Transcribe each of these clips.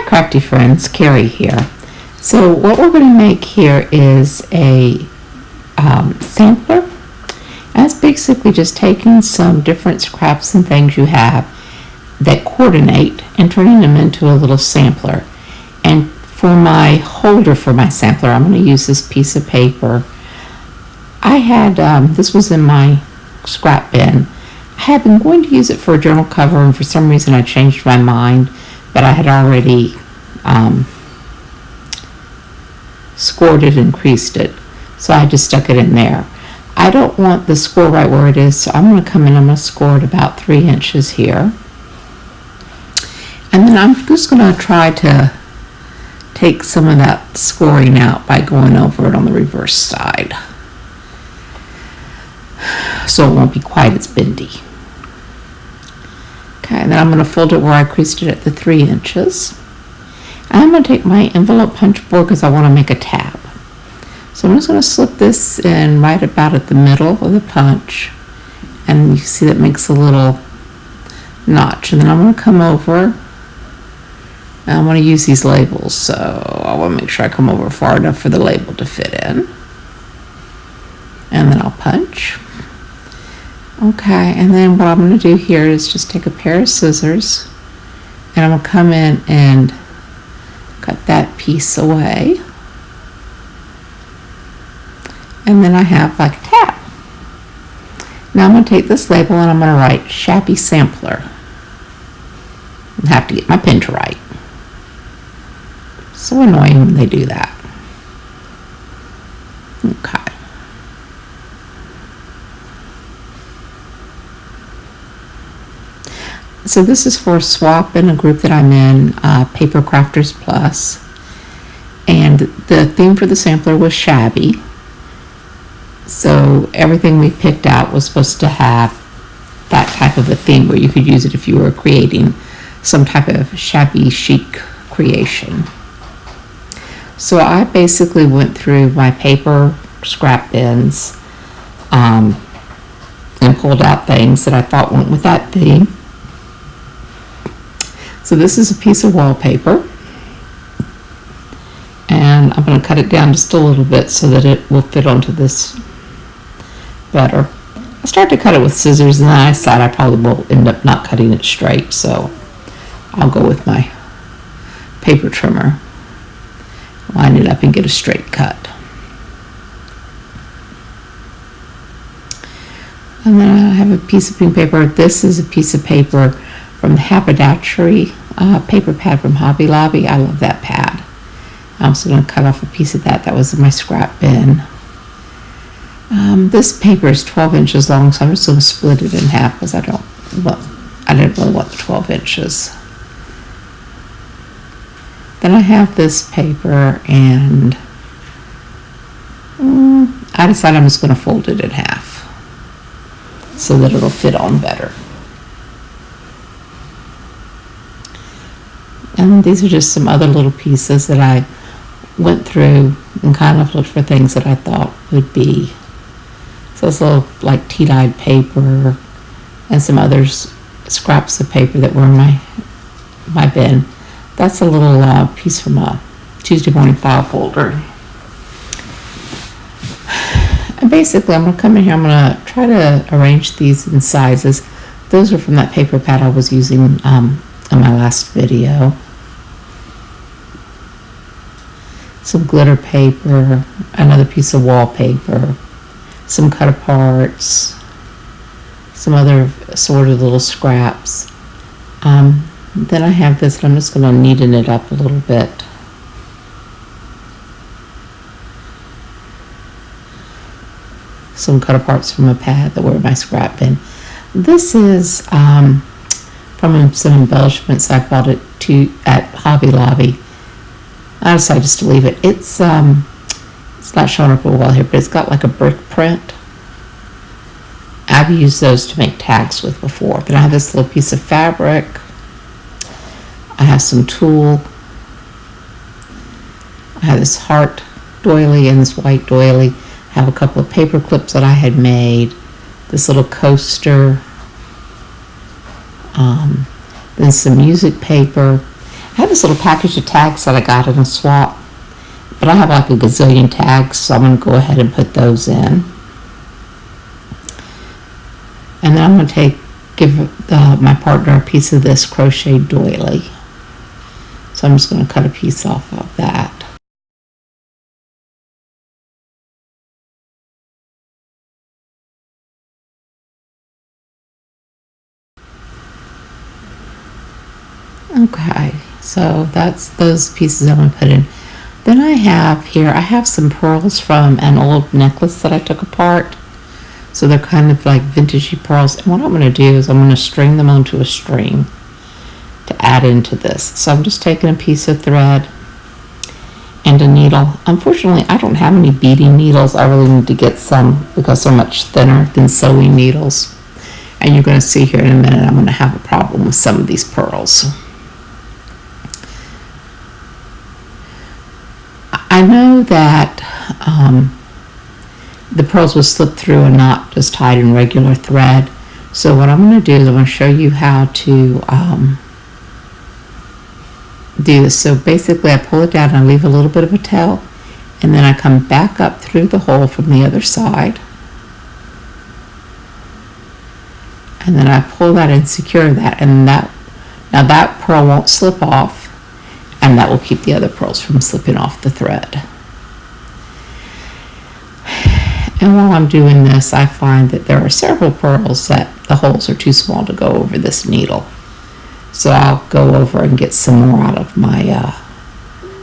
Hi crafty friends, Carrie here. So what we're going to make here is a sampler. And it's basically just taking some different scraps and things you have that coordinate and turning them into a little sampler. And for my holder for my sampler, I'm going to use this piece of paper. I had, this was in my scrap bin. I had been going to use it for a journal cover, and for some reason I changed my mind, but I had already scored it and creased it, so I just stuck it in there. I don't want the score right where it is, so I'm going to come in, I'm going to score it about 3 inches here. And then I'm just going to try to take some of that scoring out by going over it on the reverse side, so it won't be quite as bendy. Okay, and then I'm going to fold it where I creased it at the 3 inches. And I'm going to take my envelope punch board because I want to make a tab. So I'm just going to slip this in right about at the middle of the punch. And you see that makes a little notch. And then I'm going to come over. And I want to use these labels, so I want to make sure I come over far enough for the label to fit in. And then I'll punch. Okay, and then what I'm going to do here is just take a pair of scissors, and I'm going to come in and cut that piece away. And then I have like a tab. Now I'm going to take this label and I'm going to write Shabby Sampler. I have to get my pen to write. So annoying when they do that. Okay. So this is for a swap in a group that I'm in, Paper Crafters Plus. And the theme for the sampler was Shabby. So everything we picked out was supposed to have that type of a theme where you could use it if you were creating some type of shabby chic creation. So I basically went through my paper scrap bins and pulled out things that I thought went with that theme. So this is a piece of wallpaper, and I'm going to cut it down just a little bit so that it will fit onto this better. I started to cut it with scissors, and then I decided I probably will end up not cutting it straight, so I'll go with my paper trimmer, line it up and get a straight cut. And then I have a piece of pink paper. This is a piece of paper from the haberdashery paper pad from Hobby Lobby. I love that pad. I'm also going to cut off a piece of that. That was in my scrap bin. This paper is 12 inches long, so I'm just going to split it in half because I didn't really want the 12 inches. Then I have this paper, and I decided I'm just going to fold it in half so that it'll fit on better. And these are just some other little pieces that I went through and kind of looked for things that I thought would be. So it's little like tea-dyed paper and some other scraps of paper that were in my bin. That's a little piece from a Tuesday morning file folder. And basically I'm going to come in here, I'm going to try to arrange these in sizes. Those are from that paper pad I was using in my last video. Some glitter paper, another piece of wallpaper, some cut aparts, some other sort of little scraps. Then I have this, and I'm just going to neaten it up a little bit. Some cut aparts from a pad that were in my scrap bin. This is from some embellishments I bought at Hobby Lobby. I decided just to leave it. It's not showing up real well here, but it's got like a brick print. I've used those to make tags with before. Then I have this little piece of fabric. I have some tulle. I have this heart doily and this white doily. I have a couple of paper clips that I had made. This little coaster. Then some music paper. have this little package of tags that I got in a swap, but I have like a gazillion tags, so I'm going to go ahead and put those in. And then I'm going to give my partner a piece of this crochet doily. So I'm just going to cut a piece off of that. Okay, so that's those pieces I'm going to put in. Then I have some pearls from an old necklace that I took apart. So they're kind of like vintagey pearls. And what I'm going to do is I'm going to string them onto a string to add into this. So I'm just taking a piece of thread and a needle. Unfortunately, I don't have any beading needles. I really need to get some because they're much thinner than sewing needles. And you're going to see here in a minute I'm going to have a problem with some of these pearls. I know that the pearls will slip through and not just tied in regular thread. So what I'm going to do is I'm going to show you how to do this. So basically I pull it down and I leave a little bit of a tail, and then I come back up through the hole from the other side, and then I pull that and secure that, and now that pearl won't slip off, and that will keep the other pearls from slipping off the thread. And while I'm doing this, I find that there are several pearls that the holes are too small to go over this needle. So I'll go over and get some more out of my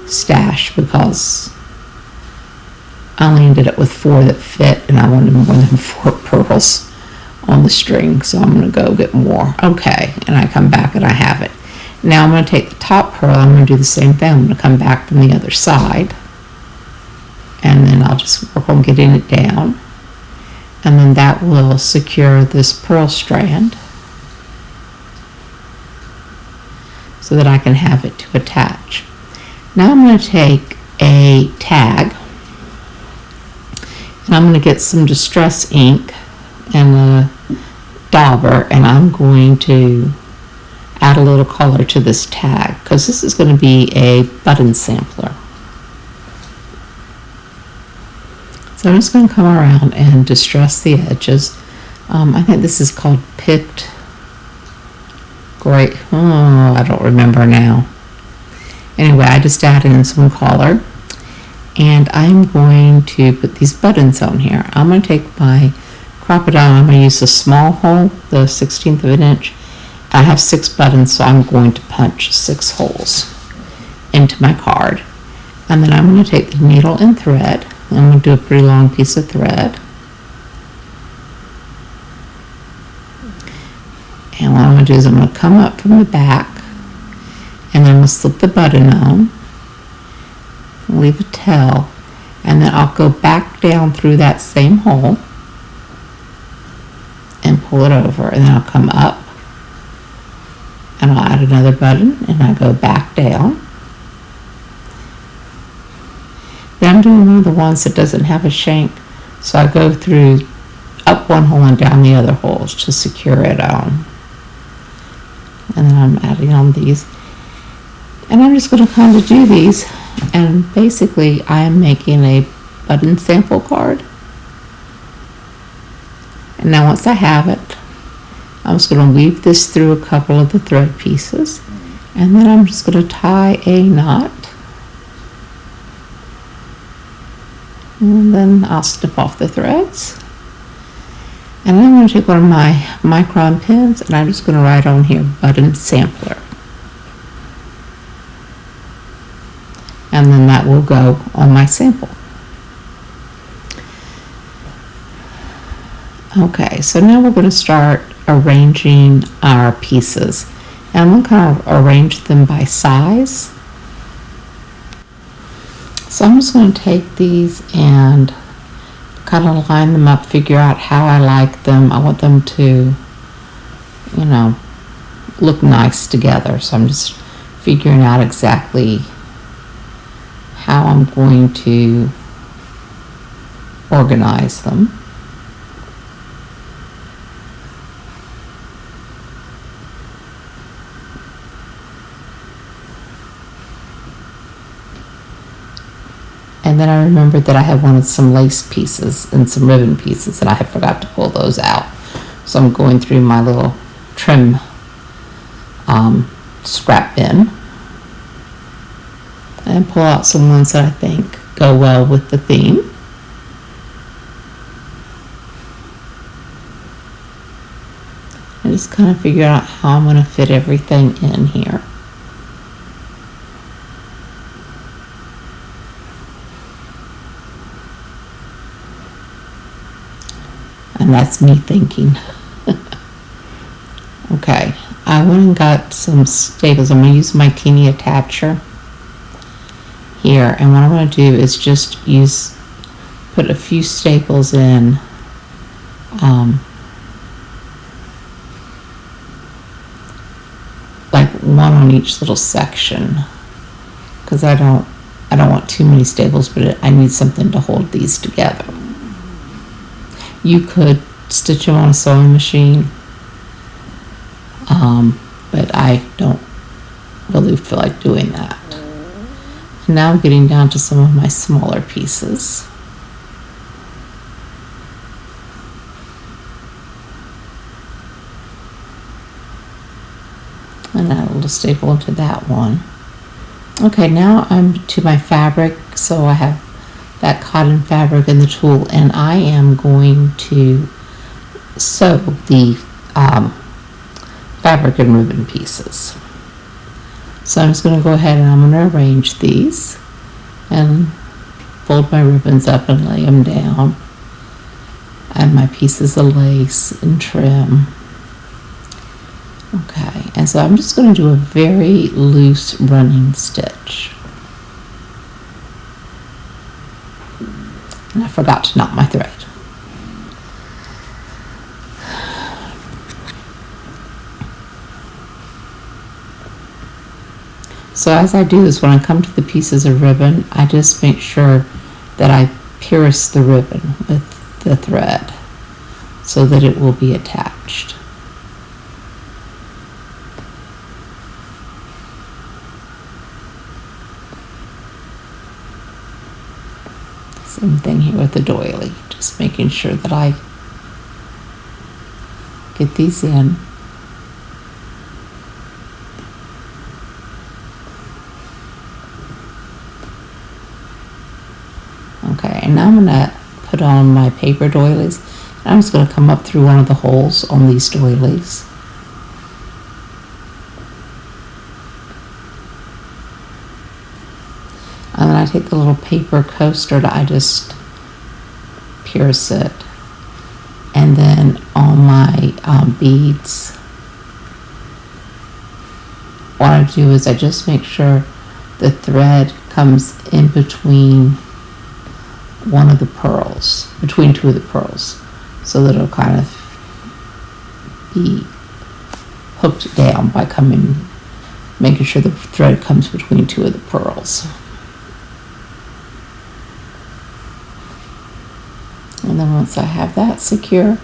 stash because I only ended up with 4 that fit, and I wanted more than 4 pearls on the string. So I'm going to go get more. Okay, and I come back and I have it. Now I'm going to take the top pearl. I'm going to do the same thing. I'm going to come back from the other side, and then I'll just work on getting it down, and then that will secure this pearl strand so that I can have it to attach. Now I'm going to take a tag, and I'm going to get some distress ink and a dauber, and I'm going to add a little color to this tag because this is going to be a button sampler. So I'm just going to come around and distress the edges. I think this is called picked. Great. Oh, I don't remember now. Anyway, I just added in some color, and I'm going to put these buttons on here. I'm going to take my crop-it-out. I'm going to use a small hole, the 1/16 of an inch. I have 6 buttons, so I'm going to punch 6 holes into my card. And then I'm going to take the needle and thread. I'm going to do a pretty long piece of thread. And what I'm going to do is I'm going to come up from the back, and then I'm going to slip the button on, leave a tail, and then I'll go back down through that same hole and pull it over, and then I'll come up and I'll add another button, and I go back down. Then I'm doing one of the ones that doesn't have a shank, so I go through up one hole and down the other holes to secure it on. And then I'm adding on these, and I'm just going to kind of do these, and basically I am making a button sample card. And now once I have it, I'm just going to weave this through a couple of the thread pieces, and then I'm just going to tie a knot, and then I'll snip off the threads. And I'm going to take one of my micron pens, and I'm just going to write on here button sampler, and then that will go on my sample. Okay, so now we're going to start arranging our pieces, and I'm going to kind of arrange them by size. So I'm just going to take these and kind of line them up, figure out how I like them. I want them to, you know, look nice together. So I'm just figuring out exactly how I'm going to organize them. And then I remembered that I had wanted some lace pieces and some ribbon pieces, and I had forgot to pull those out. So I'm going through my little trim scrap bin and pull out some ones that I think go well with the theme. And just kind of figure out how I'm going to fit everything in here. And that's me thinking. Okay, I went and got some staples. I'm going to use my teeny attacher here, and what I'm going to do is just put a few staples in like one on each little section, because I don't want too many staples, but I need something to hold these together. You could stitch them on a sewing machine, but I don't really feel like doing that. And now I'm getting down to some of my smaller pieces. And add a little staple into that one. Okay, now I'm to my fabric. So I have that cotton fabric and the tulle, and I am going to sew the fabric and ribbon pieces. So I'm just going to go ahead and I'm going to arrange these and fold my ribbons up and lay them down, and my pieces of lace and trim. Okay, and so I'm just going to do a very loose running stitch. And I forgot to knot my thread. So as I do this, when I come to the pieces of ribbon, I just make sure that I pierce the ribbon with the thread so that it will be attached. Same thing here with the doily, just making sure that I get these in. Okay, and now I'm going to put on my paper doilies. I'm just going to come up through one of the holes on these doilies. And then I take the little paper coaster and I just pierce it. And then on my beads, what I do is I just make sure the thread comes in between one of the pearls, between two of the pearls, so that it'll kind of be hooked down by making sure the thread comes between two of the pearls. And then once I have that secure,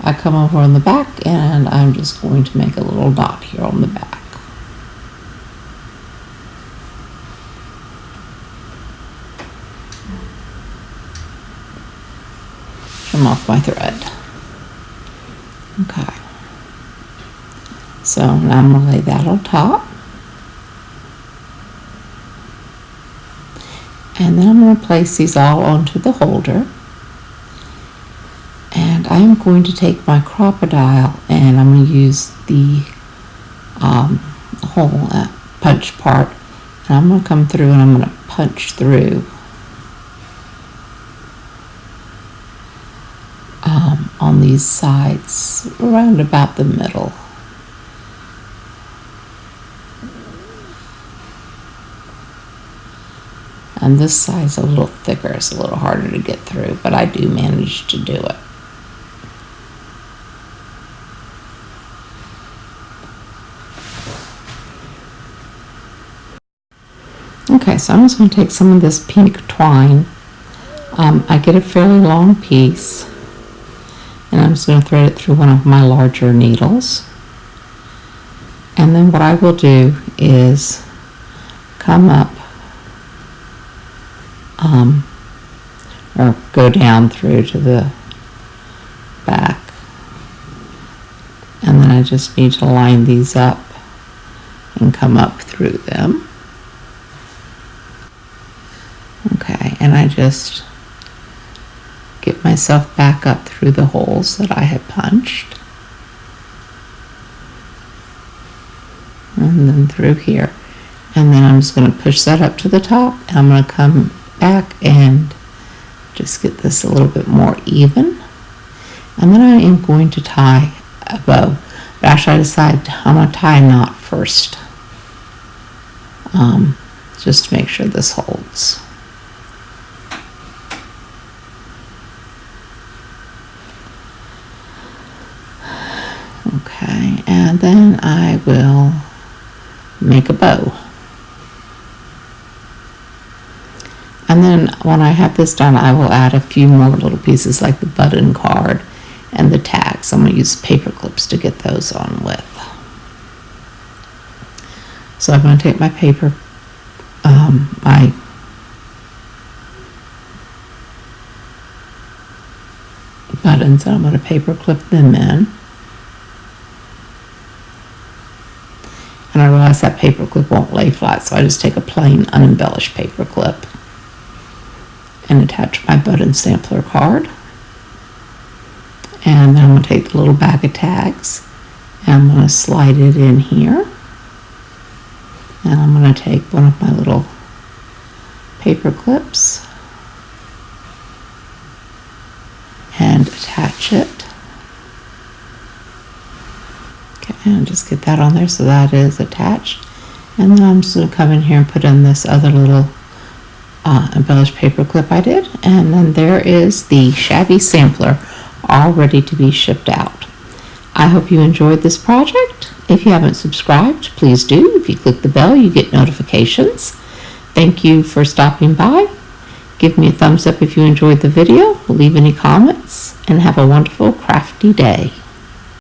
I come over on the back and I'm just going to make a little knot here on the back. Trim off my thread. Okay. So now I'm going to lay that on top. And then I'm going to place these all onto the holder. And I'm going to take my crocodile and I'm going to use the hole punch part, and I'm going to come through and I'm going to punch through on these sides around about the middle. And this side's a little thicker, it's a little harder to get through, but I do manage to do it. Okay, so I'm just going to take some of this pink twine. I get a fairly long piece, and I'm just going to thread it through one of my larger needles. And then what I will do is come up or go down through to the back. And then I just need to line these up and come up through them. Okay, and I just get myself back up through the holes that I had punched. And then through here. And then I'm just going to push that up to the top. And I'm going to come back and just get this a little bit more even. And then I am going to tie a bow. But actually I decided I'm going to tie a knot first. Just to make sure this holds. Okay, and then I will make a bow. And then when I have this done, I will add a few more little pieces like the button card and the tags. I'm going to use paper clips to get those on with. So I'm going to take my paper, my buttons, and I'm going to paper clip them in. And I realize that paper clip won't lay flat, so I just take a plain unembellished paper clip and attach my button sampler card. And then I'm going to take the little bag of tags and I'm going to slide it in here. And I'm going to take one of my little paper clips and attach it. Okay, and just get that on there so that is attached. And then I'm just going to come in here and put in this other little embellished paper clip I did. And then there is the Shabby sampler all ready to be shipped out. I hope you enjoyed this project. If you haven't subscribed, please do. If you click the bell, you get notifications. Thank you for stopping by. Give me a thumbs up if you enjoyed the video. Leave any comments and have a wonderful crafty day.